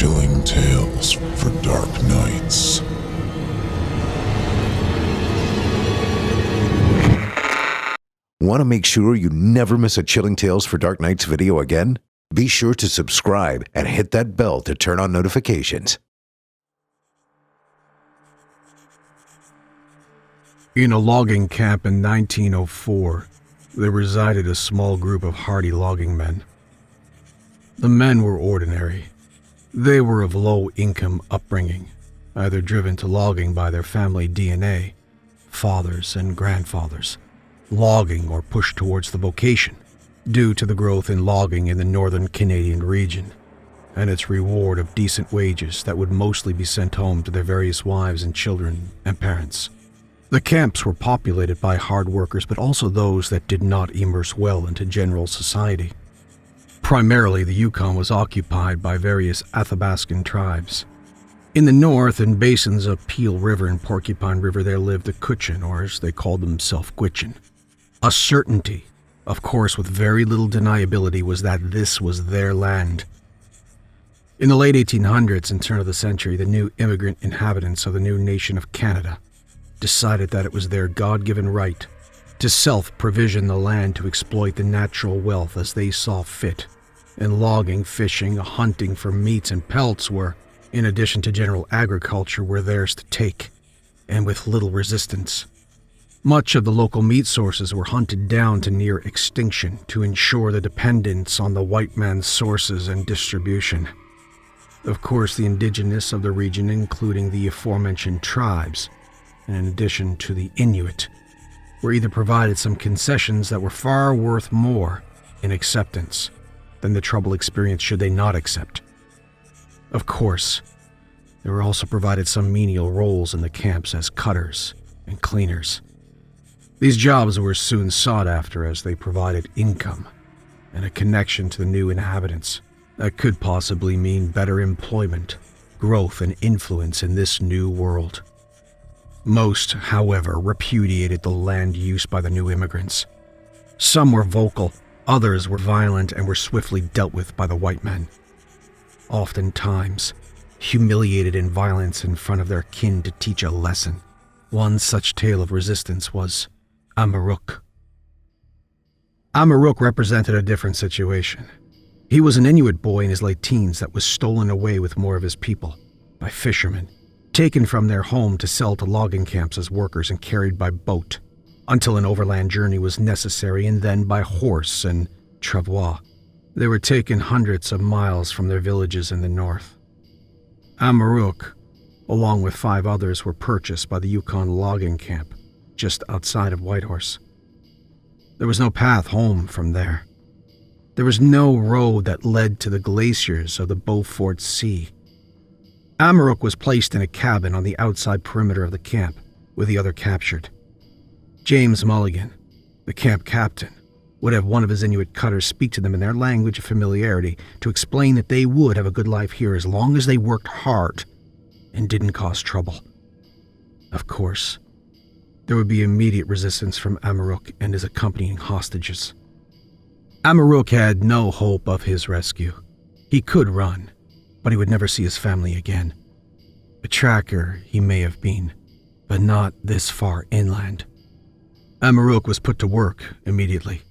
Chilling tales for dark nights. Want to make sure you never miss a Chilling Tales for Dark Nights video again? Be sure to subscribe and hit that bell to turn on notifications. In a logging camp in 1904, there resided a small group of hardy logging men. The men were ordinary. They were of low-income upbringing, either driven to logging by their family DNA, fathers and grandfathers, logging or pushed towards the vocation, due to the growth in logging in the northern Canadian region, and its reward of decent wages that would mostly be sent home to their various wives and children and parents. The camps were populated by hard workers, but also those that did not immerse well into general society. Primarily, the Yukon was occupied by various Athabascan tribes. In the north, in basins of Peel River and Porcupine River, there lived the Kutchin, or as they called themselves, Gwitchin. A certainty, of course with very little deniability, was that this was their land. In the late 1800s and turn of the century, the new immigrant inhabitants of the new nation of Canada decided that it was their God-given right to self-provision the land to exploit the natural wealth as they saw fit, and logging, fishing, hunting for meats and pelts were, in addition to general agriculture, were theirs to take, and with little resistance. Much of the local meat sources were hunted down to near extinction to ensure the dependence on the white man's sources and distribution. Of course, the indigenous of the region, including the aforementioned tribes, and in addition to the Inuit, were either provided some concessions that were far worth more in acceptance than the trouble experienced should they not accept. Of course, they were also provided some menial roles in the camps as cutters and cleaners. These jobs were soon sought after as they provided income and a connection to the new inhabitants that could possibly mean better employment, growth, and influence in this new world. Most, however, repudiated the land use by the new immigrants. Some were vocal, others were violent and were swiftly dealt with by the white men. Oftentimes, humiliated in violence in front of their kin to teach a lesson. One such tale of resistance was Amaruk. Amaruk represented a different situation. He was an Inuit boy in his late teens that was stolen away with more of his people by fishermen, taken from their home to sell to logging camps as workers and carried by boat, until an overland journey was necessary, and then by horse and travois. They were taken hundreds of miles from their villages in the north. Amaruk, along with 5 others, were purchased by the Yukon logging camp just outside of Whitehorse. There was no path home from there. There was no road that led to the glaciers of the Beaufort Sea. Amaruk was placed in a cabin on the outside perimeter of the camp with the other captured. James Mulligan, the camp captain, would have one of his Inuit cutters speak to them in their language of familiarity to explain that they would have a good life here as long as they worked hard and didn't cause trouble. Of course, there would be immediate resistance from Amaruk and his accompanying hostages. Amaruk had no hope of his rescue. He could run, but he would never see his family again. A tracker he may have been, but not this far inland. Amaruk was put to work immediately.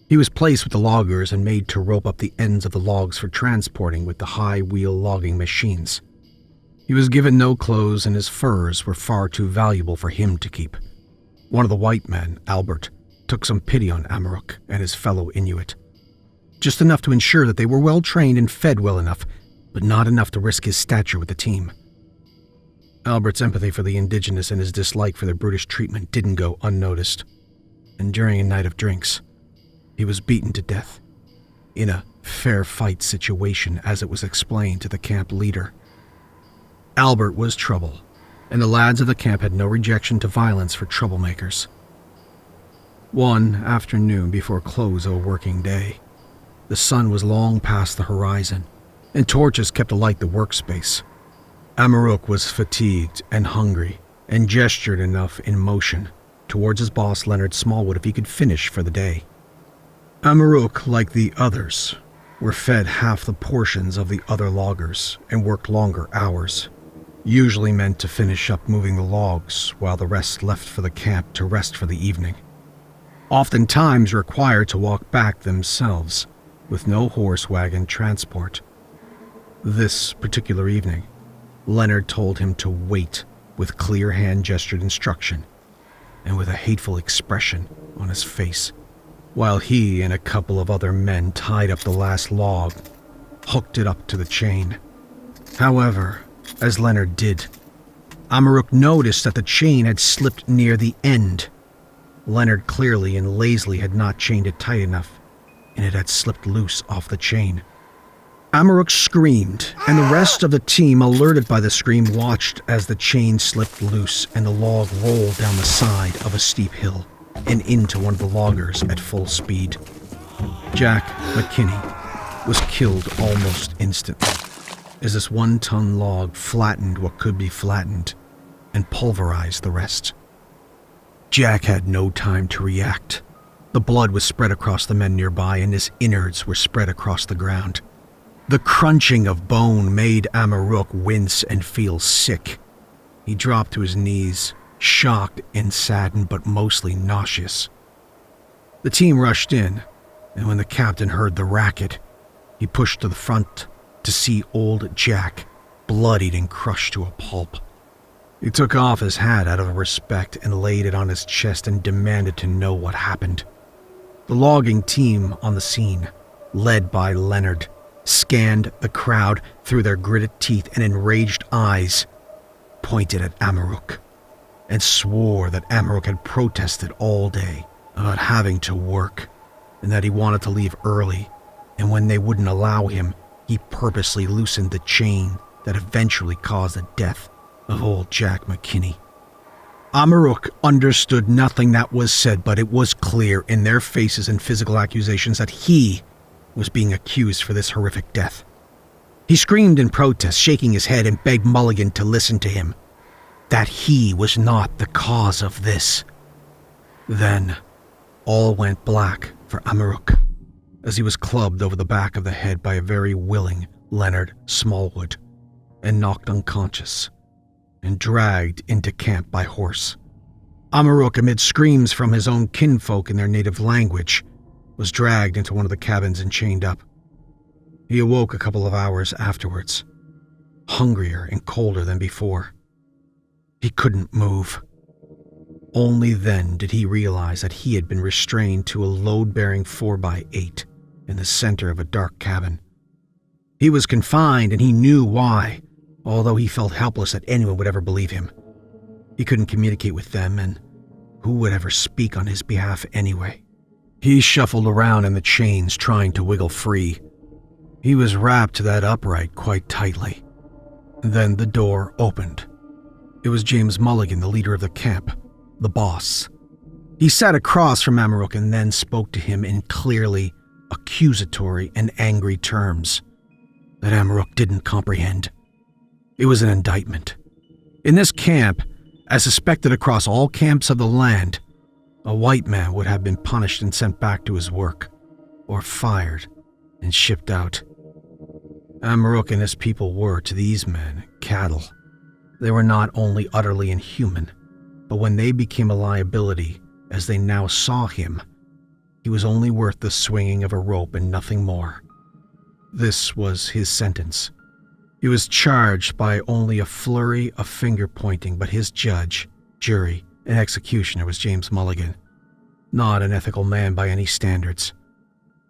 He was placed with the loggers and made to rope up the ends of the logs for transporting with the high-wheel logging machines. He was given no clothes, and his furs were far too valuable for him to keep. One of the white men, Albert, took some pity on Amaruk and his fellow Inuit. Just enough to ensure that they were well trained and fed well enough, but not enough to risk his stature with the team. Albert's empathy for the indigenous and his dislike for their brutish treatment didn't go unnoticed, and during a night of drinks, he was beaten to death, in a fair fight situation as it was explained to the camp leader. Albert was trouble, and the lads of the camp had no rejection to violence for troublemakers. One afternoon before close of a working day, the sun was long past the horizon, and torches kept alight the workspace. Amaruk was fatigued and hungry, and gestured enough in motion towards his boss Leonard Smallwood if he could finish for the day. Amaruk, like the others, were fed half the portions of the other loggers and worked longer hours, usually meant to finish up moving the logs while the rest left for the camp to rest for the evening. Oftentimes required to walk back themselves with no horse wagon transport. This particular evening, Leonard told him to wait with clear hand-gestured instruction and with a hateful expression on his face, while he and a couple of other men tied up the last log, hooked it up to the chain. However, as Leonard did, Amaruk noticed that the chain had slipped near the end. Leonard clearly and lazily had not chained it tight enough, and it had slipped loose off the chain. Amaruk screamed, and the rest of the team, alerted by the scream, watched as the chain slipped loose and the log rolled down the side of a steep hill and into one of the loggers at full speed. Jack McKinney was killed almost instantly as this 1-ton log flattened what could be flattened and pulverized the rest. Jack had no time to react. The blood was spread across the men nearby, and his innards were spread across the ground. The crunching of bone made Amaruk wince and feel sick. He dropped to his knees, shocked and saddened, but mostly nauseous. The team rushed in, and when the captain heard the racket, he pushed to the front to see old Jack, bloodied and crushed to a pulp. He took off his hat out of respect and laid it on his chest and demanded to know what happened. The logging team on the scene, led by Leonard, scanned the crowd through their gritted teeth and enraged eyes, pointed at Amaruk, and swore that Amaruk had protested all day about having to work and that he wanted to leave early, and when they wouldn't allow him, he purposely loosened the chain that eventually caused the death of old Jack McKinney. Amaruk understood nothing that was said, but it was clear in their faces and physical accusations that he was being accused for this horrific death. He screamed in protest, shaking his head, and begged Mulligan to listen to him, that he was not the cause of this. Then, all went black for Amaruk, as he was clubbed over the back of the head by a very willing Leonard Smallwood, and knocked unconscious, and dragged into camp by horse. Amaruk, amid screams from his own kinfolk in their native language, was dragged into one of the cabins and chained up. He awoke a couple of hours afterwards, hungrier and colder than before. He couldn't move. Only then did he realize that he had been restrained to a load-bearing 4x8 in the center of a dark cabin. He was confined, and he knew why, although he felt helpless that anyone would ever believe him. He couldn't communicate with them, and who would ever speak on his behalf anyway? He shuffled around in the chains, trying to wiggle free. He was wrapped to that upright quite tightly. Then the door opened. It was James Mulligan, the leader of the camp, the boss. He sat across from Amaruk and then spoke to him in clearly accusatory and angry terms that Amaruk didn't comprehend. It was an indictment. In this camp, as suspected across all camps of the land, a white man would have been punished and sent back to his work, or fired and shipped out. Amaruk and his people were, to these men, cattle. They were not only utterly inhuman, but when they became a liability, as they now saw him, he was only worth the swinging of a rope and nothing more. This was his sentence. He was charged by only a flurry of finger-pointing, but his judge, jury, and executioner was James Mulligan, not an ethical man by any standards.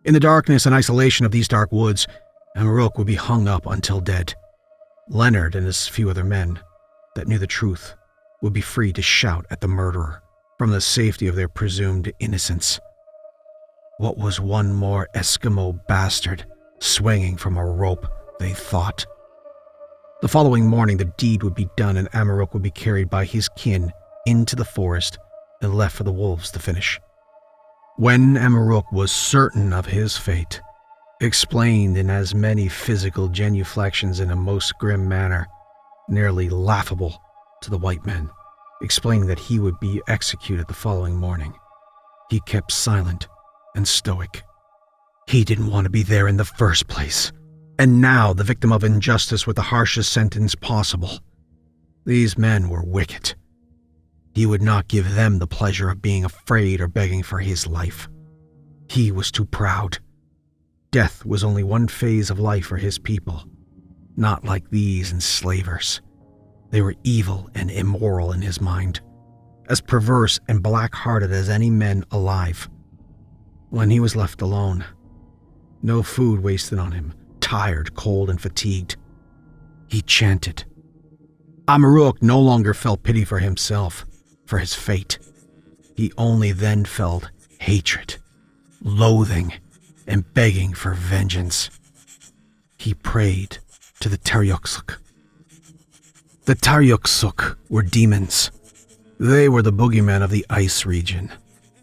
In the darkness and isolation of these dark woods, Amaruk would be hung up until dead. Leonard and his few other men that knew the truth would be free to shout at the murderer from the safety of their presumed innocence. What was one more Eskimo bastard swinging from a rope, they thought. The following morning, the deed would be done and Amaruk would be carried by his kin into the forest and left for the wolves to finish. When Amaruk was certain of his fate, explained in as many physical genuflections in a most grim manner, nearly laughable to the white men, explaining that he would be executed the following morning, he kept silent and stoic. He didn't want to be there in the first place, and now the victim of injustice with the harshest sentence possible. These men were wicked. He would not give them the pleasure of being afraid or begging for his life. He was too proud. Death was only one phase of life for his people, not like these enslavers. They were evil and immoral in his mind, as perverse and black-hearted as any men alive. When he was left alone, no food wasted on him, tired, cold, and fatigued, he chanted. Amaruk no longer felt pity for himself, for his fate. He only then felt hatred, loathing, and begging for vengeance. He prayed to the Tariaksuq. The Tariaksuq were demons. They were the boogeymen of the ice region,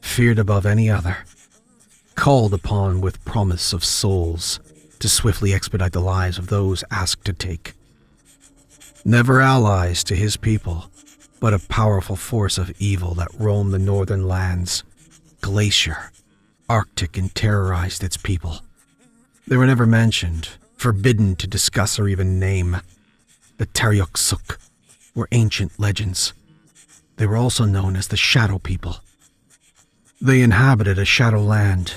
feared above any other, called upon with promise of souls to swiftly expedite the lives of those asked to take. Never allies to his people, but a powerful force of evil that roamed the northern lands, glacier, Arctic, and terrorized its people. They were never mentioned, forbidden to discuss or even name. The Tariaksuq were ancient legends. They were also known as the Shadow People. They inhabited a shadow land,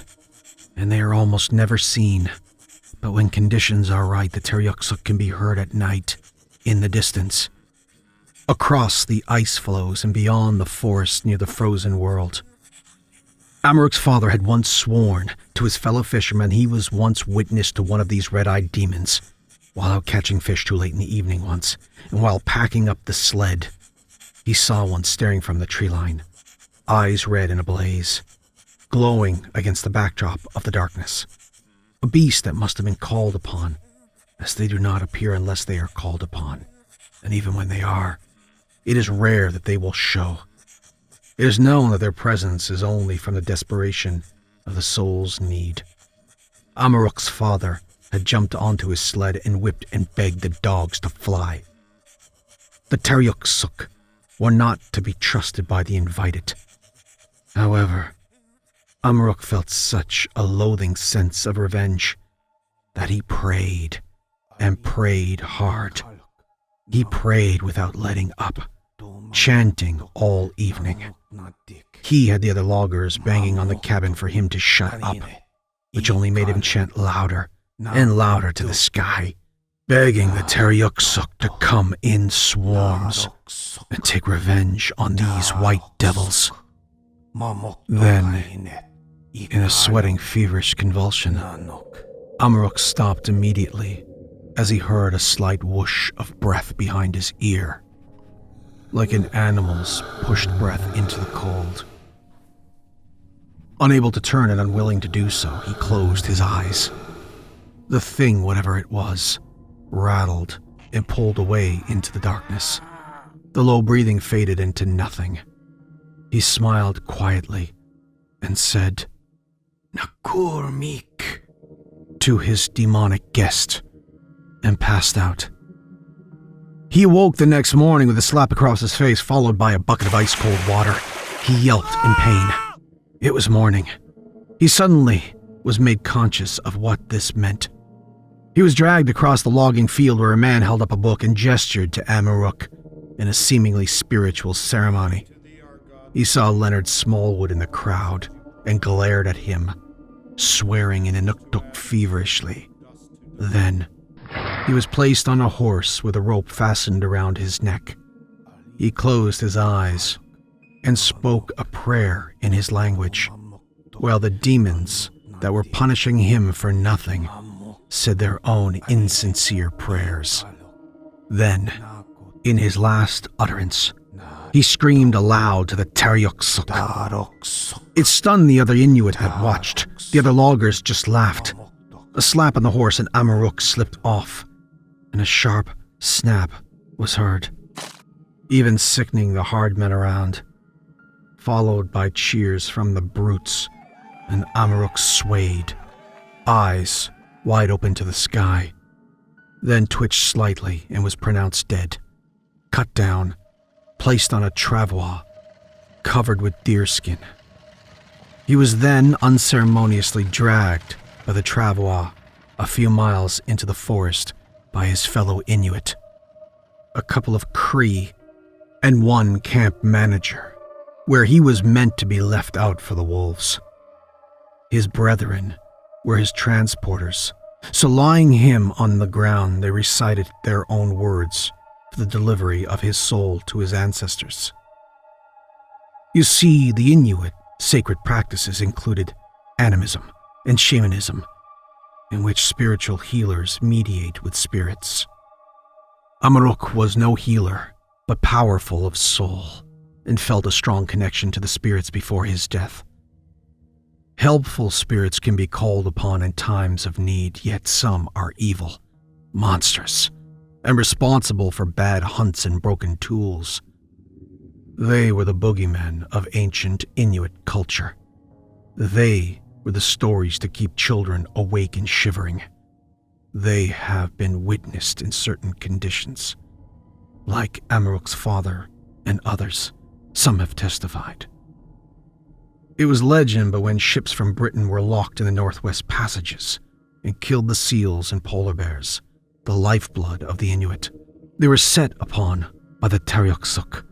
and they are almost never seen. But when conditions are right, the Tariaksuq can be heard at night, in the distance, across the ice floes and beyond the forest near the frozen world. Amaruk's father had once sworn to his fellow fishermen he was once witness to one of these red-eyed demons, while out catching fish too late in the evening once, and while packing up the sled, he saw one staring from the tree line, eyes red and ablaze, glowing against the backdrop of the darkness. A beast that must have been called upon, as they do not appear unless they are called upon, and even when they are, it is rare that they will show. It is known that their presence is only from the desperation of the soul's need. Amaruk's father had jumped onto his sled and whipped and begged the dogs to fly. The Tariaksuq were not to be trusted by the invited. However, Amaruk felt such a loathing sense of revenge that he prayed, and prayed hard. He prayed without letting up, chanting all evening. He had the other loggers banging on the cabin for him to shut up, which only made him chant louder and louder to the sky, begging the Tariaksuq to come in swarms and take revenge on these white devils. Then, in a sweating, feverish convulsion, Amaruk stopped immediately as he heard a slight whoosh of breath behind his ear, like an animal's pushed breath into the cold. Unable to turn and unwilling to do so, he closed his eyes. The thing, whatever it was, rattled and pulled away into the darkness. The low breathing faded into nothing. He smiled quietly and said, "Nakur Mick," to his demonic guest, and passed out. He awoke the next morning with a slap across his face, followed by a bucket of ice-cold water. He yelped in pain. It was morning. He suddenly was made conscious of what this meant. He was dragged across the logging field where a man held up a book and gestured to Amaruk in a seemingly spiritual ceremony. He saw Leonard Smallwood in the crowd and glared at him, swearing in Inuktuk feverishly. Then, he was placed on a horse with a rope fastened around his neck. He closed his eyes and spoke a prayer in his language, while the demons that were punishing him for nothing said their own insincere prayers. Then, in his last utterance, he screamed aloud to the Tariaksuq. It stunned the other Inuit that watched. The other loggers just laughed. A slap on the horse and Amaruk slipped off, and a sharp snap was heard, even sickening the hard men around, followed by cheers from the brutes, and Amaruk swayed, eyes wide open to the sky, then twitched slightly and was pronounced dead, cut down, placed on a travois, covered with deerskin. He was then unceremoniously dragged by the travois a few miles into the forest by his fellow Inuit, a couple of Cree, and one camp manager, where he was meant to be left out for the wolves. His brethren were his transporters, so lying him on the ground, they recited their own words for the delivery of his soul to his ancestors. You see, the Inuit sacred practices included animism and shamanism, in which spiritual healers mediate with spirits. Amaruk was no healer, but powerful of soul, and felt a strong connection to the spirits before his death. Helpful spirits can be called upon in times of need, yet some are evil, monstrous, and responsible for bad hunts and broken tools. They were the boogeymen of ancient Inuit culture. They were the stories to keep children awake and shivering. They have been witnessed in certain conditions. Like Amaruk's father and others, some have testified. It was legend, but when ships from Britain were locked in the Northwest Passages and killed the seals and polar bears, the lifeblood of the Inuit, they were set upon by the Tariaksuq.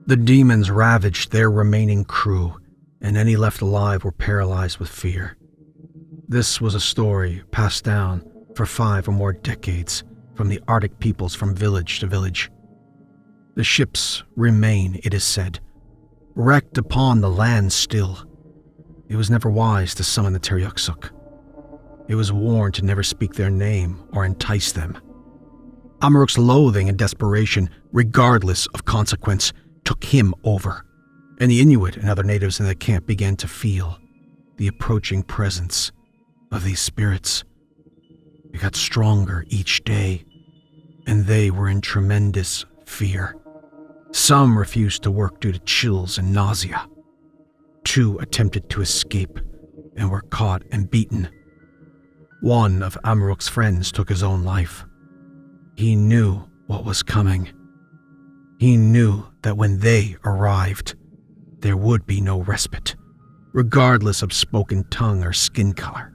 The demons ravaged their remaining crew, and any left alive were paralyzed with fear. This was a story passed down for 5 or more decades from the Arctic peoples from village to village. The ships remain, it is said, wrecked upon the land still. It was never wise to summon the Tariaksuq. It was warned to never speak their name or entice them. Amaruk's loathing and desperation, regardless of consequence, took him over, and the Inuit and other natives in the camp began to feel the approaching presence of these spirits. It got stronger each day, and they were in tremendous fear. Some refused to work due to chills and nausea. 2 attempted to escape and were caught and beaten. One of Amaruk's friends took his own life. He knew what was coming. He knew that when they arrived, there would be no respite, regardless of spoken tongue or skin color.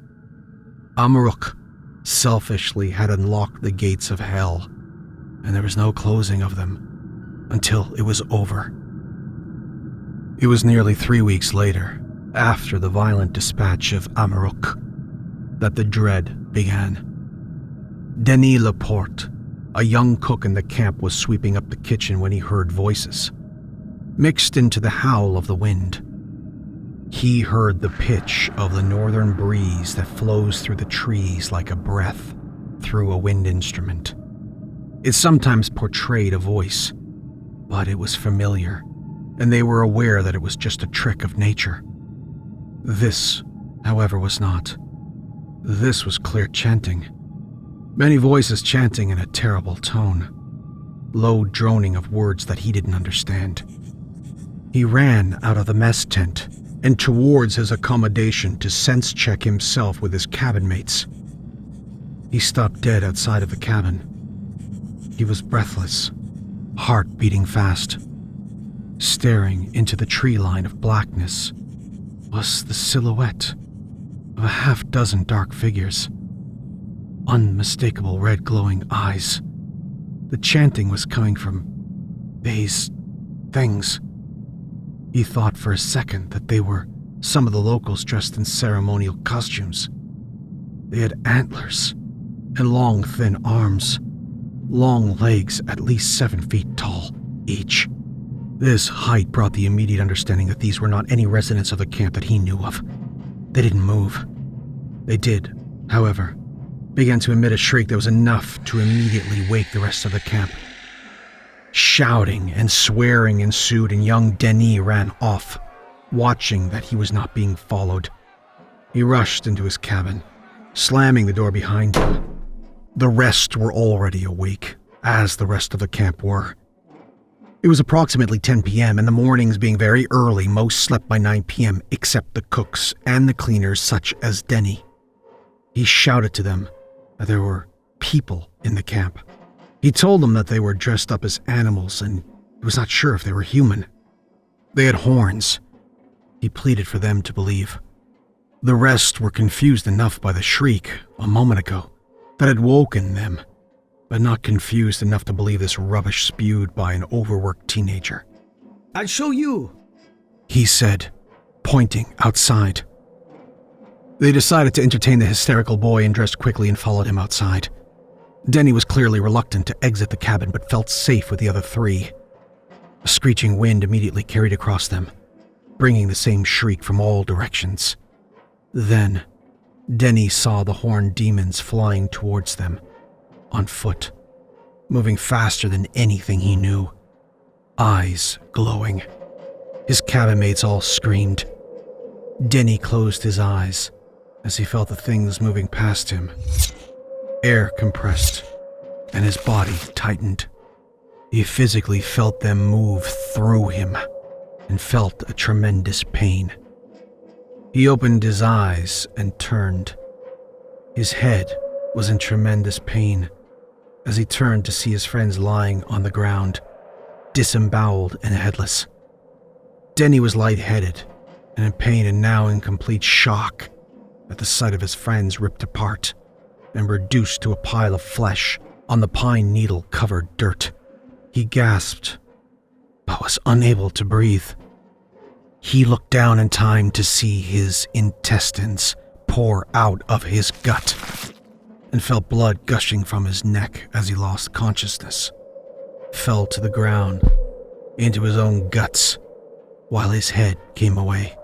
Amaruk selfishly had unlocked the gates of hell, and there was no closing of them until it was over. It was nearly 3 weeks later, after the violent dispatch of Amaruk, that the dread began. Denis Laporte, a young cook in the camp, was sweeping up the kitchen when he heard voices, mixed into the howl of the wind. He heard the pitch of the northern breeze that flows through the trees like a breath through a wind instrument. It sometimes portrayed a voice, but it was familiar, and they were aware that it was just a trick of nature. This, however, was not. This was clear chanting. Many voices chanting in a terrible tone. Low droning of words that he didn't understand. He ran out of the mess tent and towards his accommodation to sense-check himself with his cabin mates. He stopped dead outside of the cabin. He was breathless, heart beating fast. Staring into the tree line of blackness was the silhouette of a half-dozen dark figures. Unmistakable red glowing eyes. The chanting was coming from these things. He thought for a second that they were some of the locals dressed in ceremonial costumes. They had antlers and long, thin arms, long legs at least 7 feet tall each. This height brought the immediate understanding that these were not any residents of the camp that he knew of. They didn't move. They did, however, began to emit a shriek that was enough to immediately wake the rest of the camp. Shouting and swearing ensued, and young Denis ran off, watching that he was not being followed. He rushed into his cabin, slamming the door behind him. The rest were already awake, as the rest of the camp were. It was approximately 10 p.m., and the mornings being very early, most slept by 9 p.m. except the cooks and the cleaners such as Denis. He shouted to them that there were people in the camp. He told them that they were dressed up as animals, and he was not sure if they were human. They had horns. He pleaded for them to believe. The rest were confused enough by the shriek a moment ago that had woken them, but not confused enough to believe this rubbish spewed by an overworked teenager. "I'll show you," he said, pointing outside. They decided to entertain the hysterical boy and dressed quickly and followed him outside. Denny was clearly reluctant to exit the cabin but felt safe with the other three. A screeching wind immediately carried across them, bringing the same shriek from all directions. Then, Denny saw the horned demons flying towards them, on foot, moving faster than anything he knew, eyes glowing. His cabin mates all screamed. Denny closed his eyes as he felt the things moving past him. Air compressed, and his body tightened. He physically felt them move through him, and felt a tremendous pain. He opened his eyes and turned. His head was in tremendous pain as he turned to see his friends lying on the ground, disemboweled and headless. Denny was lightheaded and in pain and now in complete shock at the sight of his friends ripped apart and reduced to a pile of flesh on the pine needle-covered dirt. He gasped, but was unable to breathe. He looked down in time to see his intestines pour out of his gut and felt blood gushing from his neck as he lost consciousness, fell to the ground, into his own guts, while his head came away.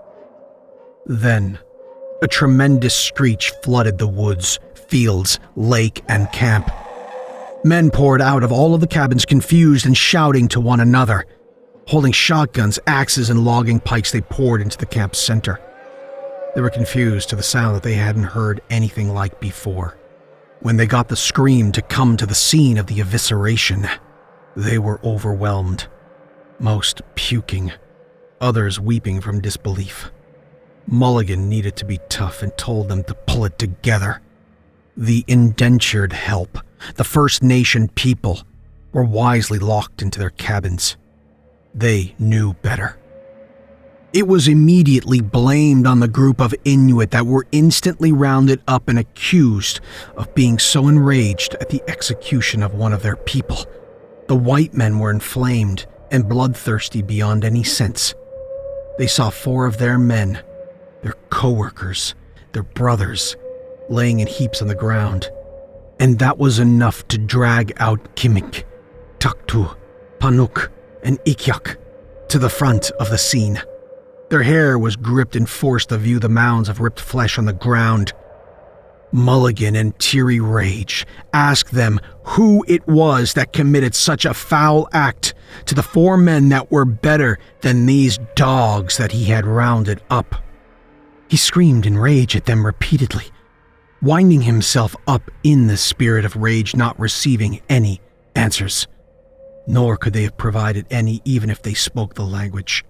Then, a tremendous screech flooded the woods, fields, lake, and camp. Men poured out of all of the cabins confused and shouting to one another. Holding shotguns, axes, and logging pikes, they poured into the camp center. They were confused to the sound that they hadn't heard anything like before. When they got the scream to come to the scene of the evisceration, they were overwhelmed, most puking, others weeping from disbelief. Mulligan needed to be tough and told them to pull it together. The indentured help, the First Nation people, were wisely locked into their cabins. They knew better. It was immediately blamed on the group of Inuit that were instantly rounded up and accused of being so enraged at the execution of one of their people. The white men were inflamed and bloodthirsty beyond any sense. They saw 4 of their men, their co-workers, their brothers, laying in heaps on the ground, and that was enough to drag out Kimik, Taktu, Panuk, and Ikyak to the front of the scene. Their hair was gripped and forced to view the mounds of ripped flesh on the ground. Mulligan, in teary rage, asked them who it was that committed such a foul act to the 4 men that were better than these dogs that he had rounded up. He screamed in rage at them repeatedly, winding himself up in the spirit of rage, not receiving any answers. Nor could they have provided any even if they spoke the language.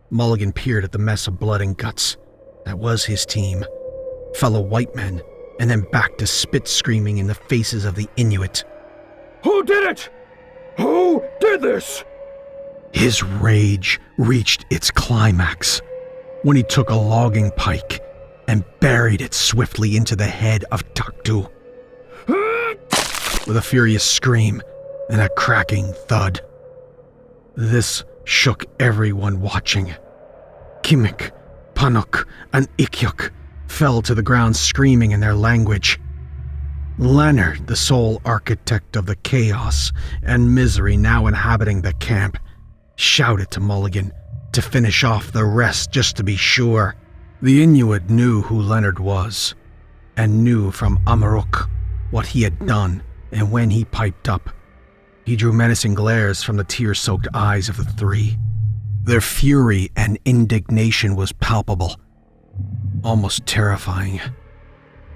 Mulligan peered at the mess of blood and guts that was his team, fellow white men, and then back to spit screaming in the faces of the Inuit. "Who did it? Who did this?" His rage reached its climax when he took a logging pike and buried it swiftly into the head of Taktu. With a furious scream and a cracking thud. This shook everyone watching. Kimik, Panuk, and Ikyak fell to the ground screaming in their language. Leonard, the sole architect of the chaos and misery now inhabiting the camp, shouted to Mulligan to finish off the rest just to be sure. The Inuit knew who Leonard was, and knew from Amaruk what he had done, and when he piped up, he drew menacing glares from the tear-soaked eyes of the 3. Their fury and indignation was palpable, almost terrifying.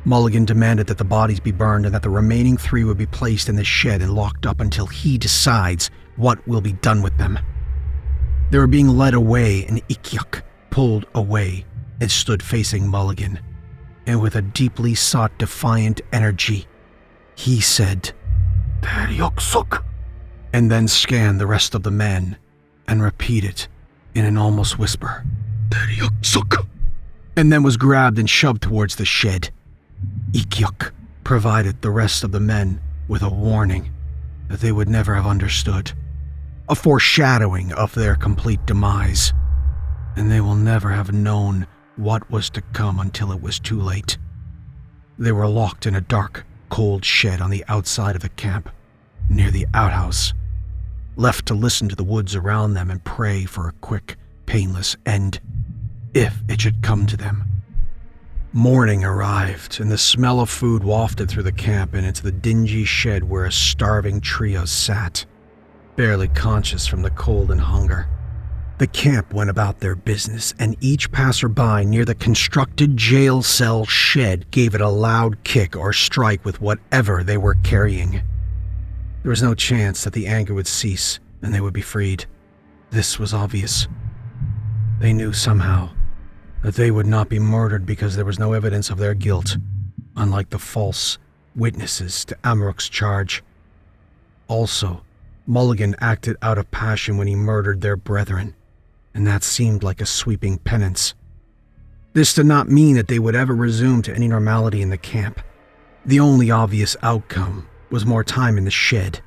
Mulligan demanded that the bodies be burned and that the remaining 3 would be placed in the shed and locked up until he decides what will be done with them. They were being led away, and Ikyak pulled away and stood facing Mulligan, and with a deeply sought defiant energy, he said, "Tariaksuq," and then scanned the rest of the men and repeated in an almost whisper, "Tariaksuq." and then was grabbed and shoved towards the shed. Ikyuk provided the rest of the men with a warning that they would never have understood, a foreshadowing of their complete demise, and they will never have known what was to come until it was too late. They were locked in a dark, cold shed on the outside of the camp, near the outhouse, left to listen to the woods around them and pray for a quick, painless end, if it should come to them. Morning arrived, and the smell of food wafted through the camp and into the dingy shed where a starving trio sat, barely conscious from the cold and hunger. The camp went about their business, and each passerby near the constructed jail cell shed gave it a loud kick or strike with whatever they were carrying. There was no chance that the anger would cease and they would be freed. This was obvious. They knew somehow that they would not be murdered because there was no evidence of their guilt, unlike the false witnesses to Amaruk's charge. Also, Mulligan acted out of passion when he murdered their brethren, and that seemed like a sweeping penance. This did not mean that they would ever resume to any normality in the camp. The only obvious outcome was more time in the shed,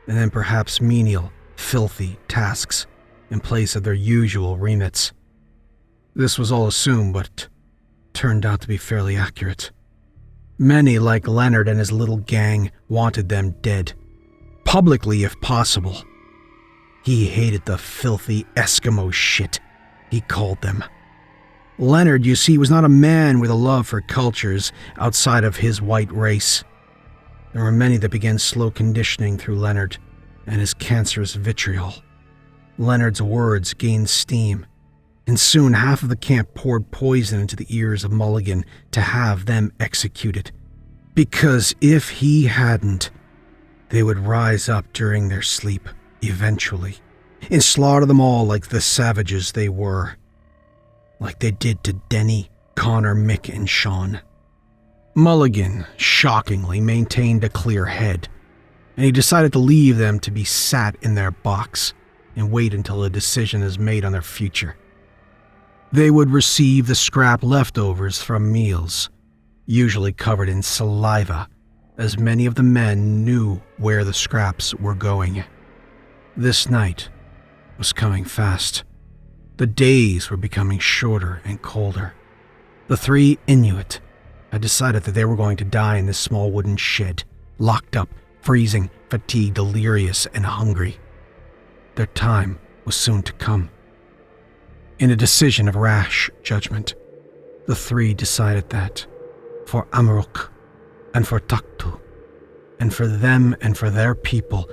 and then perhaps menial, filthy tasks in place of their usual remits. This was all assumed, but turned out to be fairly accurate. Many, like Leonard and his little gang, wanted them dead, publicly if possible. He hated the filthy Eskimo shit, he called them. Leonard, you see, was not a man with a love for cultures outside of his white race. There were many that began slow conditioning through Leonard and his cancerous vitriol. Leonard's words gained steam, and soon half of the camp poured poison into the ears of Mulligan to have them executed. Because if he hadn't, they would rise up during their sleep, eventually, and slaughter them all like the savages they were. Like they did to Denny, Connor, Mick, and Sean. Mulligan, shockingly, maintained a clear head, and he decided to leave them to be sat in their box and wait until a decision is made on their future. They would receive the scrap leftovers from meals, usually covered in saliva, as many of the men knew where the scraps were going. This night was coming fast. The days were becoming shorter and colder. The three Inuit had decided that they were going to die in this small wooden shed, locked up, freezing, fatigued, delirious, and hungry. Their time was soon to come. In a decision of rash judgment, the three decided that, for Amaruk, and for Taktu, and for them and for their people,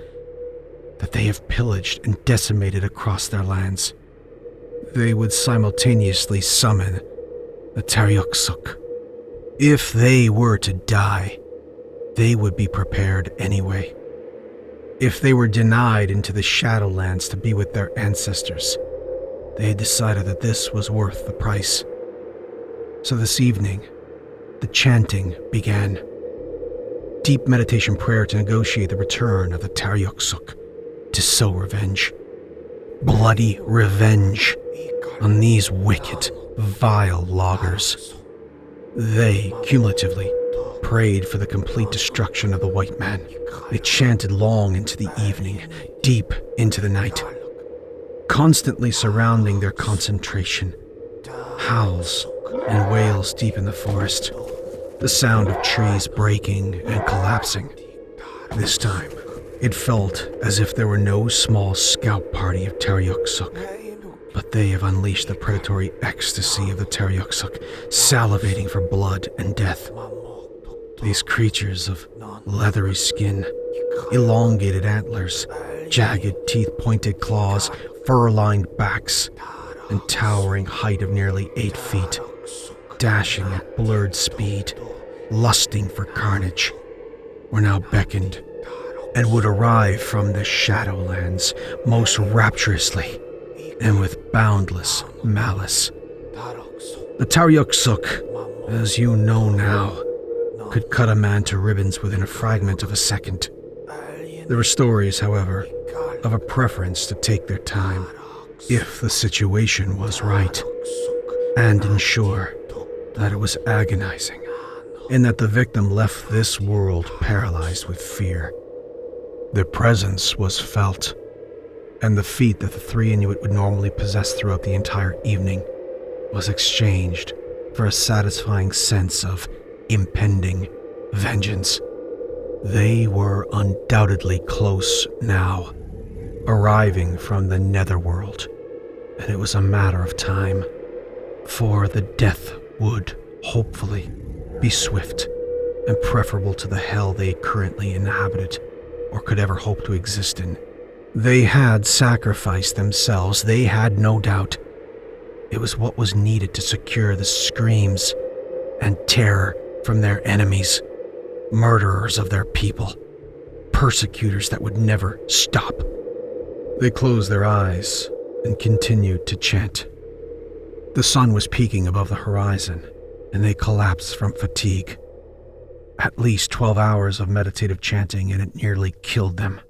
that they have pillaged and decimated across their lands, they would simultaneously summon the Tariaksuq. If they were to die, they would be prepared anyway. If they were denied into the Shadowlands to be with their ancestors, they had decided that this was worth the price. So this evening, the chanting began. Deep meditation prayer to negotiate the return of the Tariaksuq, to sow revenge. Bloody revenge on these wicked, vile loggers. They, cumulatively, prayed for the complete destruction of the white man. They chanted long into the evening, deep into the night, constantly surrounding their concentration. Howls and wails deep in the forest, the sound of trees breaking and collapsing. This time, it felt as if there were no small scout party of Tariaksuq, but they have unleashed the predatory ecstasy of the Tariaksuq, salivating for blood and death. These creatures of leathery skin, elongated antlers, jagged teeth-pointed claws, fur-lined backs, and towering height of nearly 8 feet, dashing at blurred speed, lusting for carnage, were now beckoned and would arrive from the Shadowlands most rapturously and with boundless malice. The Tariaksuq, as you know now, could cut a man to ribbons within a fragment of a second. There were stories, however, of a preference to take their time, if the situation was right, and ensure that it was agonizing, and that the victim left this world paralyzed with fear. Their presence was felt, and the feat that the three Inuit would normally possess throughout the entire evening was exchanged for a satisfying sense of impending vengeance. They were undoubtedly close now, arriving from the netherworld, and it was a matter of time, for the death would, hopefully, be swift and preferable to the hell they currently inhabited or could ever hope to exist in. They had sacrificed themselves, they had no doubt. It was what was needed to secure the screams and terror from their enemies, murderers of their people, persecutors that would never stop. They closed their eyes and continued to chant. The sun was peaking above the horizon, and they collapsed from fatigue. At least 12 hours of meditative chanting, and it nearly killed them.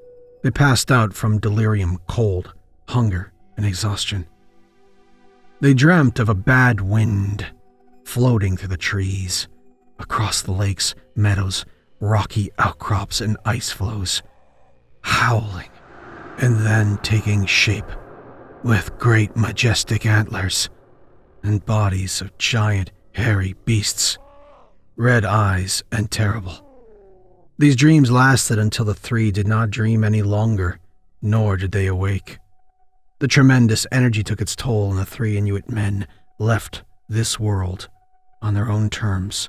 They passed out from delirium, cold, hunger, and exhaustion. They dreamt of a bad wind floating through the trees, across the lakes, meadows, rocky outcrops, and ice flows, howling, and then taking shape with great majestic antlers and bodies of giant hairy beasts, red eyes and terrible. These dreams lasted until the three did not dream any longer, nor did they awake. The tremendous energy took its toll, and the three Inuit men left this world on their own terms,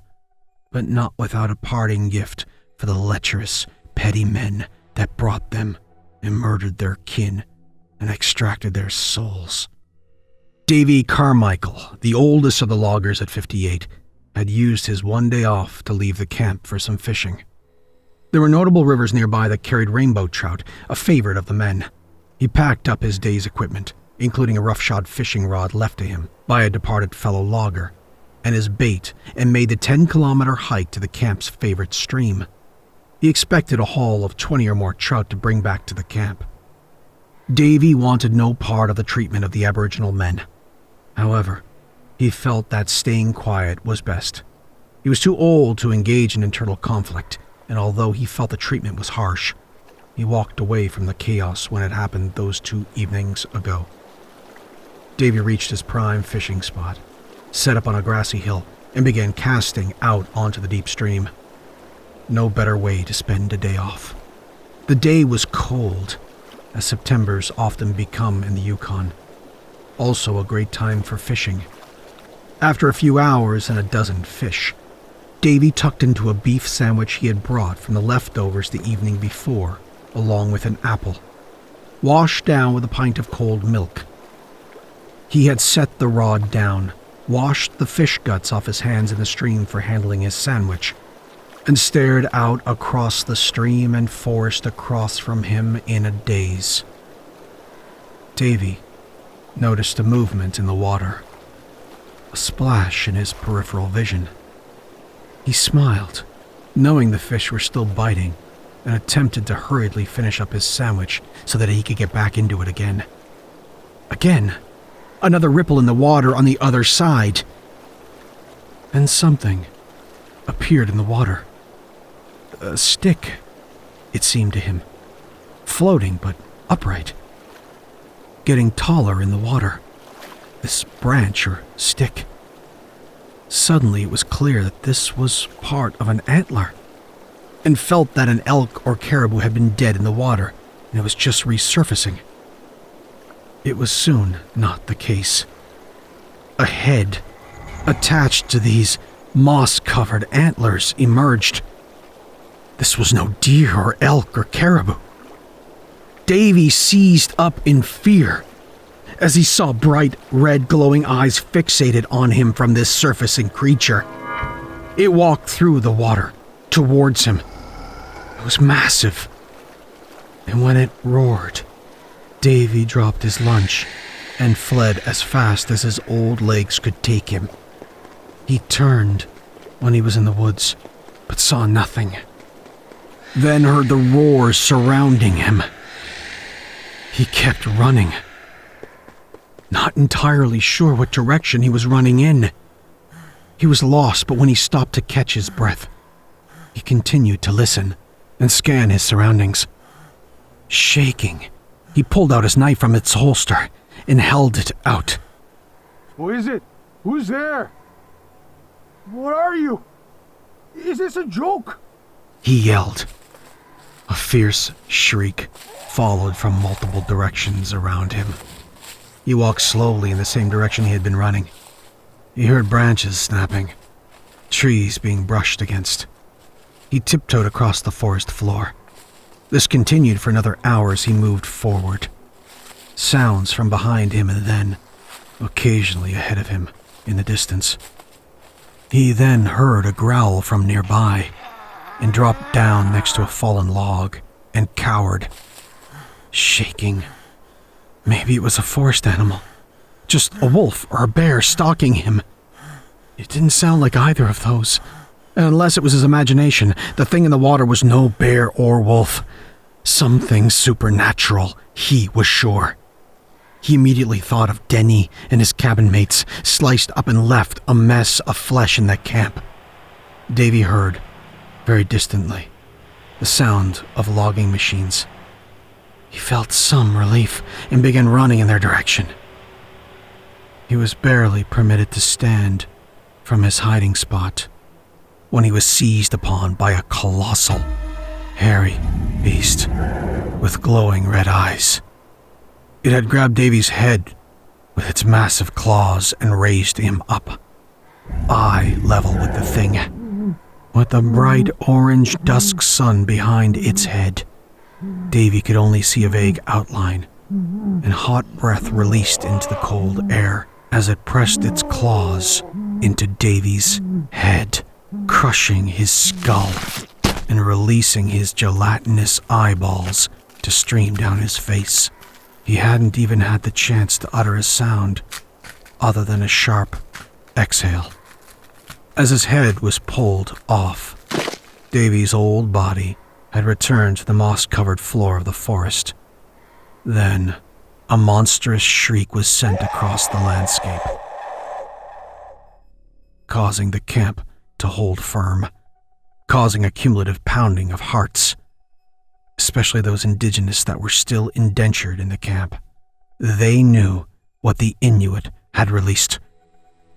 but not without a parting gift for the lecherous, petty men that brought them and murdered their kin and extracted their souls. Davy Carmichael, the oldest of the loggers at 58, had used his one day off to leave the camp for some fishing. There were notable rivers nearby that carried rainbow trout, a favorite of the men. He packed up his day's equipment, including a roughshod fishing rod left to him by a departed fellow logger, and his bait, and made the 10-kilometer hike to the camp's favorite stream. He expected a haul of 20 or more trout to bring back to the camp. Davy wanted no part of the treatment of the aboriginal men. However, he felt that staying quiet was best. He was too old to engage in internal conflict, and although he felt the treatment was harsh, he walked away from the chaos when it happened those 2 evenings ago. Davy reached his prime fishing spot, set up on a grassy hill, and began casting out onto the deep stream. No better way to spend a day off. The day was cold, as Septembers often become in the Yukon. Also a great time for fishing. After a few hours and a dozen fish, Davy tucked into a beef sandwich he had brought from the leftovers the evening before, along with an apple, washed down with a pint of cold milk. He had set the rod down, washed the fish guts off his hands in the stream for handling his sandwich, and stared out across the stream and forest across from him in a daze. Davy noticed a movement in the water, a splash in his peripheral vision. He smiled, knowing the fish were still biting, and attempted to hurriedly finish up his sandwich so that he could get back into it again. Again, another ripple in the water on the other side. Then something appeared in the water. A stick, it seemed to him, floating but upright, getting taller in the water. This branch or stick. Suddenly it was clear that this was part of an antler, and felt that an elk or caribou had been dead in the water, and it was just resurfacing. It was soon not the case. A head, attached to these moss-covered antlers, emerged. This was no deer or elk or caribou. Davy seized up in fear as he saw bright red glowing eyes fixated on him from this surfacing creature. It walked through the water towards him. It was massive, and when it roared, Davy dropped his lunch and fled as fast as his old legs could take him. He turned when he was in the woods, but saw nothing. Then heard the roars surrounding him. He kept running, not entirely sure what direction he was running in. He was lost, but when he stopped to catch his breath, he continued to listen and scan his surroundings. Shaking, he pulled out his knife from its holster and held it out. What is it? Who's there? What are you? Is this a joke? He yelled. A fierce shriek followed from multiple directions around him. He walked slowly in the same direction he had been running. He heard branches snapping, trees being brushed against. He tiptoed across the forest floor. This continued for another hour as he moved forward. Sounds from behind him and then, occasionally ahead of him, in the distance. He then heard a growl from nearby and dropped down next to a fallen log and cowered, shaking. Maybe it was a forest animal, just a wolf or a bear stalking him. It didn't sound like either of those. And unless it was his imagination, the thing in the water was no bear or wolf. Something supernatural, he was sure. He immediately thought of Denny and his cabin mates, sliced up and left a mess of flesh in that camp. Davy heard, very distantly, the sound of logging machines. He felt some relief and began running in their direction. He was barely permitted to stand from his hiding spot when he was seized upon by a colossal, hairy beast with glowing red eyes. It had grabbed Davy's head with its massive claws and raised him up, eye level with the thing. With the bright orange dusk sun behind its head, Davy could only see a vague outline, and hot breath released into the cold air as it pressed its claws into Davy's head, crushing his skull and releasing his gelatinous eyeballs to stream down his face. He hadn't even had the chance to utter a sound other than a sharp exhale. As his head was pulled off, Davy's old body had returned to the moss-covered floor of the forest. Then, a monstrous shriek was sent across the landscape, causing the camp to hold firm, causing a cumulative pounding of hearts, especially those indigenous that were still indentured in the camp. They knew what the Inuit had released.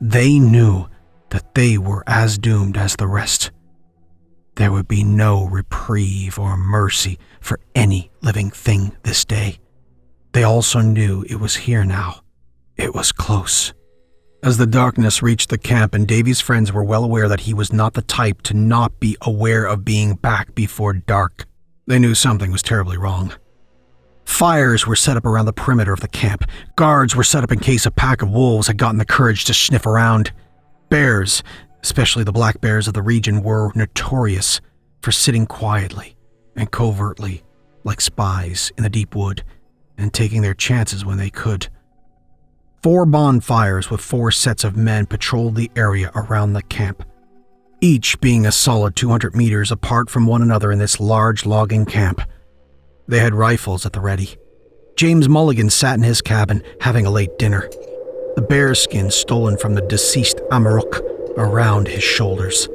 They knew that they were as doomed as the rest. There would be no reprieve or mercy for any living thing this day. They also knew it was here now. It was close. As the darkness reached the camp, and Davy's friends were well aware that he was not the type to not be aware of being back before dark, they knew something was terribly wrong. Fires were set up around the perimeter of the camp. Guards were set up in case a pack of wolves had gotten the courage to sniff around. Bears, especially the black bears of the region, were notorious for sitting quietly and covertly like spies in the deep wood and taking their chances when they could. 4 bonfires with 4 sets of men patrolled the area around the camp, each being a solid 200 meters apart from one another in this large logging camp. They had rifles at the ready. James Mulligan sat in his cabin having a late dinner, the bear skin stolen from the deceased Amaruk around his shoulders,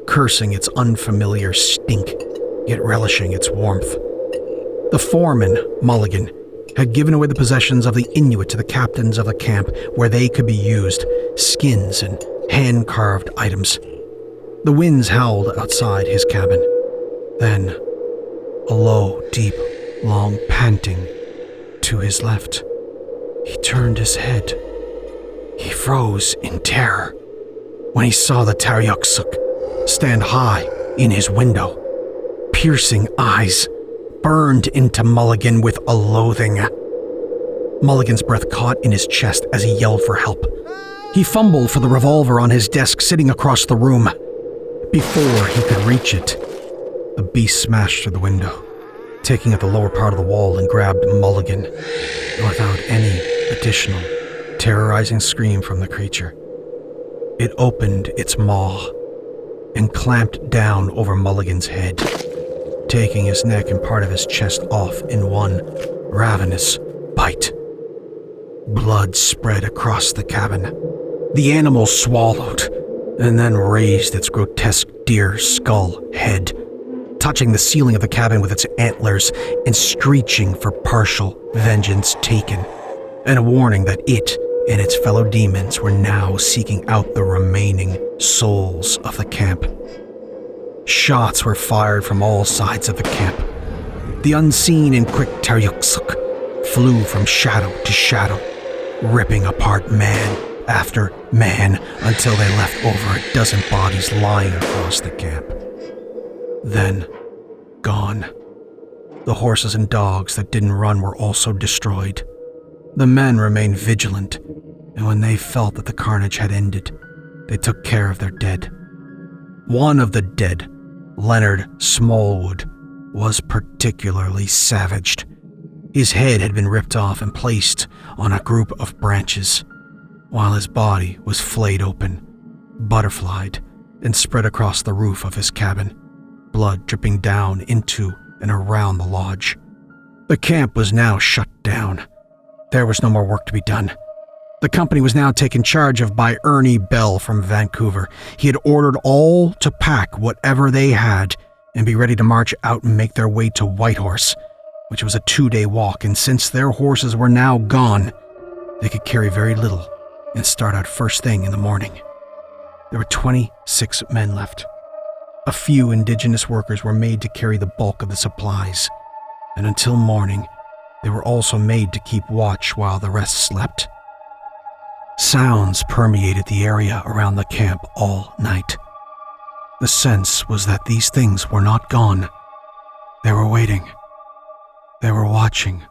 cursing its unfamiliar stink, yet relishing its warmth. The foreman, Mulligan, had given away the possessions of the Inuit to the captains of the camp where they could be used, skins and hand-carved items. The winds howled outside his cabin. Then, a low, deep, long panting to his left. He turned his head. He froze in terror when he saw the Tariaksuq stand high in his window. Piercing eyes burned into Mulligan with a loathing. Mulligan's breath caught in his chest as he yelled for help. He fumbled for the revolver on his desk sitting across the room. Before he could reach it, the beast smashed through the window, taking at the lower part of the wall and grabbed Mulligan, without any additional terrorizing scream from the creature. It opened its maw and clamped down over Mulligan's head, taking his neck and part of his chest off in one ravenous bite. Blood spread across the cabin. The animal swallowed and then raised its grotesque deer skull head, touching the ceiling of the cabin with its antlers and screeching for partial vengeance taken, and a warning that it and its fellow demons were now seeking out the remaining souls of the camp. Shots were fired from all sides of the camp. The unseen and quick Tariaksuq flew from shadow to shadow, ripping apart man after man until they left over a dozen bodies lying across the camp. Then, gone. The horses and dogs that didn't run were also destroyed. The men remained vigilant, and when they felt that the carnage had ended, they took care of their dead. One of the dead, Leonard Smallwood, was particularly savaged. His head had been ripped off and placed on a group of branches, while his body was flayed open, butterflied, and spread across the roof of his cabin, blood dripping down into and around the lodge. The camp was now shut down. There was no more work to be done. The company was now taken charge of by Ernie Bell from Vancouver. He had ordered all to pack whatever they had and be ready to march out and make their way to Whitehorse, which was a 2-day walk, and since their horses were now gone, they could carry very little and start out first thing in the morning. There were 26 men left. A few indigenous workers were made to carry the bulk of the supplies, and until morning, they were also made to keep watch while the rest slept. Sounds permeated the area around the camp all night. The sense was that these things were not gone. They were waiting. They were watching,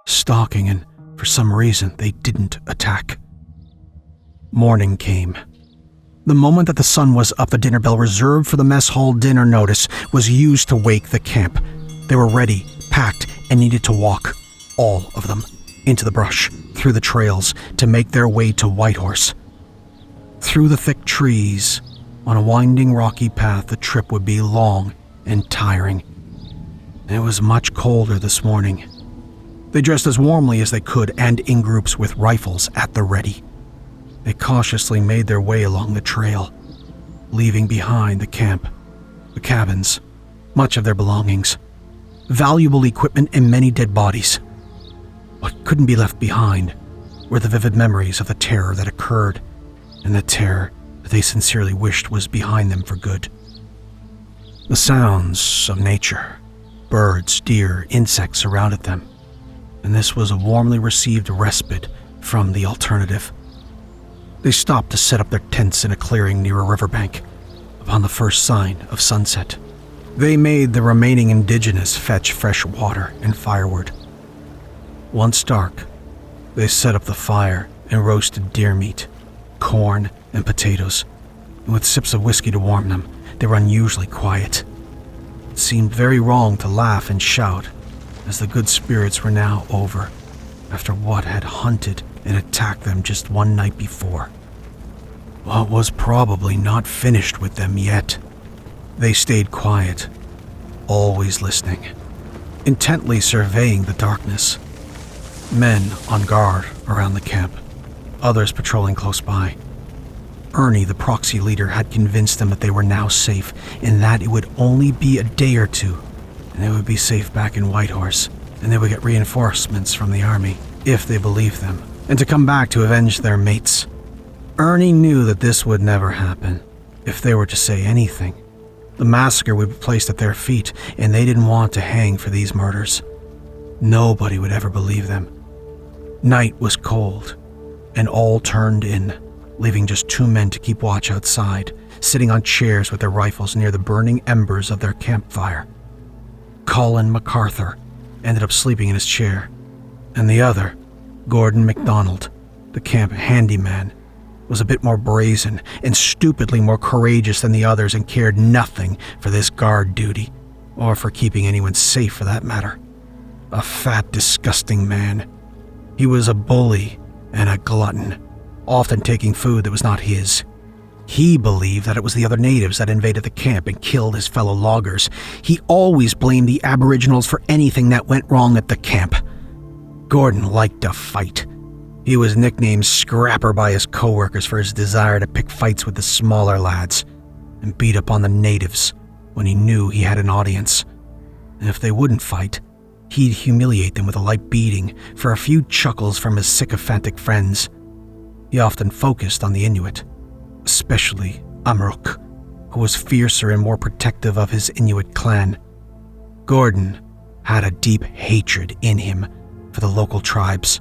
stalking, and for some reason they didn't attack. Morning came. The moment that the sun was up, the dinner bell reserved for the mess hall dinner notice was used to wake the camp. They were ready, packed, and needed to walk, all of them, into the brush, through the trails, to make their way to Whitehorse. Through the thick trees, on a winding rocky path, the trip would be long and tiring. It was much colder this morning. They dressed as warmly as they could and in groups with rifles at the ready. They cautiously made their way along the trail, leaving behind the camp, the cabins, much of their belongings, valuable equipment, and many dead bodies. What couldn't be left behind were the vivid memories of the terror that occurred and the terror that they sincerely wished was behind them for good. The sounds of nature, birds, deer, insects surrounded them, and this was a warmly received respite from the alternative. They stopped to set up their tents in a clearing near a riverbank upon the first sign of sunset. They made the remaining indigenous fetch fresh water and firewood. Once dark, they set up the fire and roasted deer meat, corn, and potatoes, and with sips of whiskey to warm them, they were unusually quiet. It seemed very wrong to laugh and shout, as the good spirits were now over, after what had hunted and attacked them just one night before. What was probably not finished with them yet. They stayed quiet, always listening, intently surveying the darkness. Men on guard around the camp, others patrolling close by. Ernie, the proxy leader, had convinced them that they were now safe and that it would only be a day or two and they would be safe back in Whitehorse, and they would get reinforcements from the army, if they believed them, and to come back to avenge their mates. Ernie knew that this would never happen. If they were to say anything, the massacre would be placed at their feet, and they didn't want to hang for these murders. Nobody would ever believe them. Night was cold, and all turned in, leaving just 2 men to keep watch outside, sitting on chairs with their rifles near the burning embers of their campfire. Colin MacArthur ended up sleeping in his chair, and the other, Gordon MacDonald, the camp handyman, was a bit more brazen and stupidly more courageous than the others and cared nothing for this guard duty, or for keeping anyone safe for that matter. A fat, disgusting man. He was a bully and a glutton, often taking food that was not his. He believed that it was the other natives that invaded the camp and killed his fellow loggers. He always blamed the aboriginals for anything that went wrong at the camp. Gordon liked to fight. He was nicknamed Scrapper by his coworkers for his desire to pick fights with the smaller lads and beat up on the natives when he knew he had an audience. And if they wouldn't fight, he'd humiliate them with a light beating for a few chuckles from his sycophantic friends. He often focused on the Inuit, especially Amruk, who was fiercer and more protective of his Inuit clan. Gordon had a deep hatred in him for the local tribes.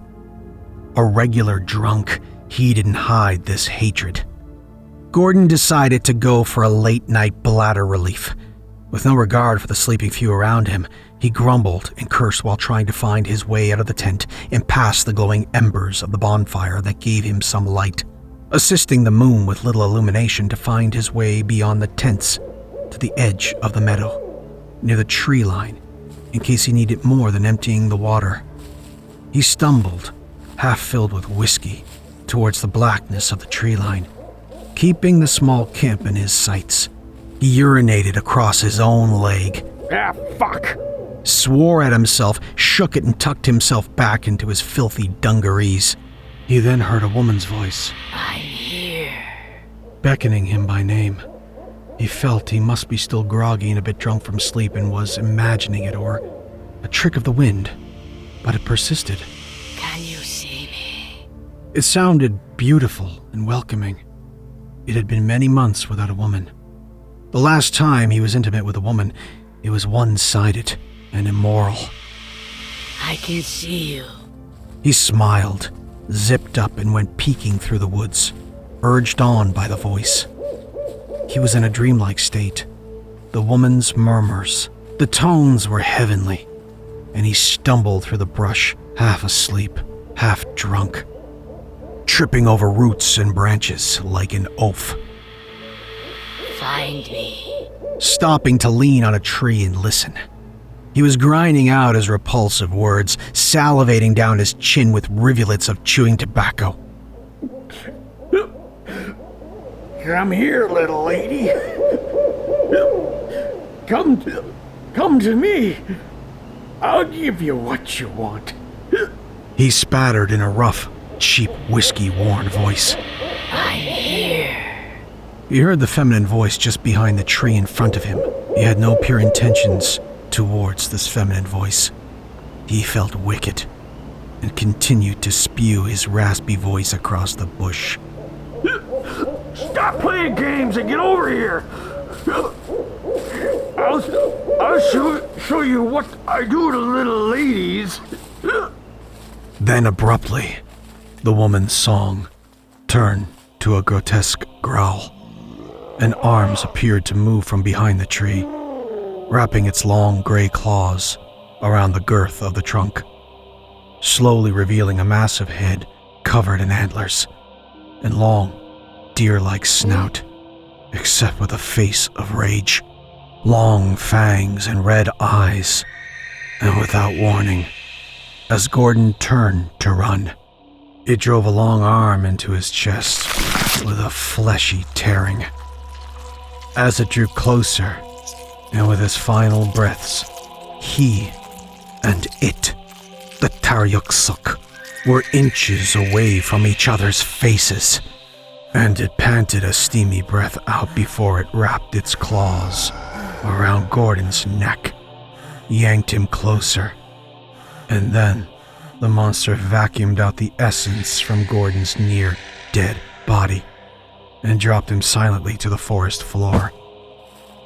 A regular drunk, he didn't hide this hatred. Gordon decided to go for a late-night bladder relief. With no regard for the sleeping few around him, he grumbled and cursed while trying to find his way out of the tent and past the glowing embers of the bonfire that gave him some light, assisting the moon with little illumination to find his way beyond the tents to the edge of the meadow, near the tree line, in case he needed more than emptying the water. He stumbled, half filled with whiskey, towards the blackness of the tree line, keeping the small camp in his sights. He urinated across his own leg. Ah, fuck! Swore at himself, shook it, and tucked himself back into his filthy dungarees. He then heard a woman's voice. I'm here. Beckoning him by name. He felt he must be still groggy and a bit drunk from sleep and was imagining it or a trick of the wind, but it persisted. Can you see me? It sounded beautiful and welcoming. It had been many months without a woman. The last time he was intimate with a woman, it was one-sided and immoral. I can see you. He smiled, zipped up, and went peeking through the woods, urged on by the voice. He was in a dreamlike state. The woman's murmurs, the tones were heavenly, and he stumbled through the brush, half asleep, half drunk, tripping over roots and branches like an oaf. Find me. Stopping to lean on a tree and listen. He was grinding out his repulsive words, salivating down his chin with rivulets of chewing tobacco. Come here, little lady. Come to me. I'll give you what you want. He spattered in a rough, cheap, whiskey-worn voice. I'm here. He heard the feminine voice just behind the tree in front of him. He had no pure intentions towards this feminine voice. He felt wicked and continued to spew his raspy voice across the bush. Stop playing games and get over here. I'll show you what I do to little ladies. Then abruptly, the woman's song turned to a grotesque growl, and arms appeared to move from behind the tree, wrapping its long gray claws around the girth of the trunk, slowly revealing a massive head covered in antlers and long, deer-like snout, except with a face of rage, long fangs and red eyes. And without warning, as Gordon turned to run, it drove a long arm into his chest with a fleshy tearing. As it drew closer, and with his final breaths, he and it, the Tariaksuq, were inches away from each other's faces, and it panted a steamy breath out before it wrapped its claws around Gordon's neck, yanked him closer, and then the monster vacuumed out the essence from Gordon's near-dead body and dropped him silently to the forest floor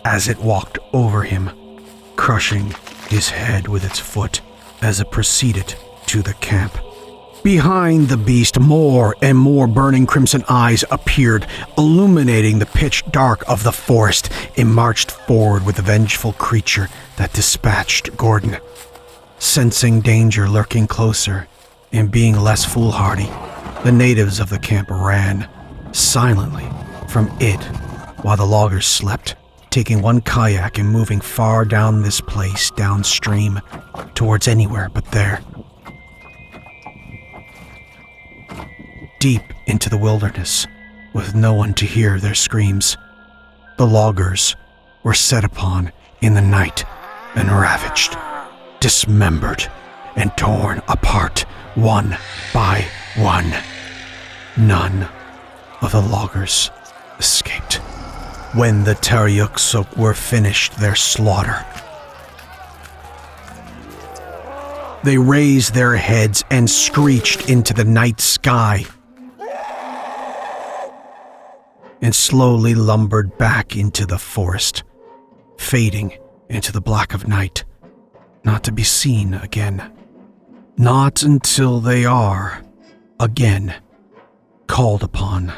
as it walked over him, crushing his head with its foot as it proceeded to the camp. Behind the beast, more and more burning crimson eyes appeared, illuminating the pitch dark of the forest, and marched forward with the vengeful creature that dispatched Gordon. Sensing danger lurking closer and being less foolhardy, the natives of the camp ran silently from it while the loggers slept, taking one kayak and moving far down this place downstream towards anywhere but there. Deep into the wilderness, with no one to hear their screams, the loggers were set upon in the night and ravaged, dismembered, and torn apart one by one. None of the loggers escaped. When the Tariaksuq were finished their slaughter, they raised their heads and screeched into the night sky, and slowly lumbered back into the forest, fading into the black of night, not to be seen again. Not until they are, again, called upon.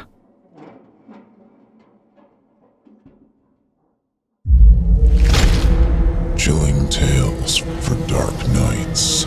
Chilling tales for dark nights.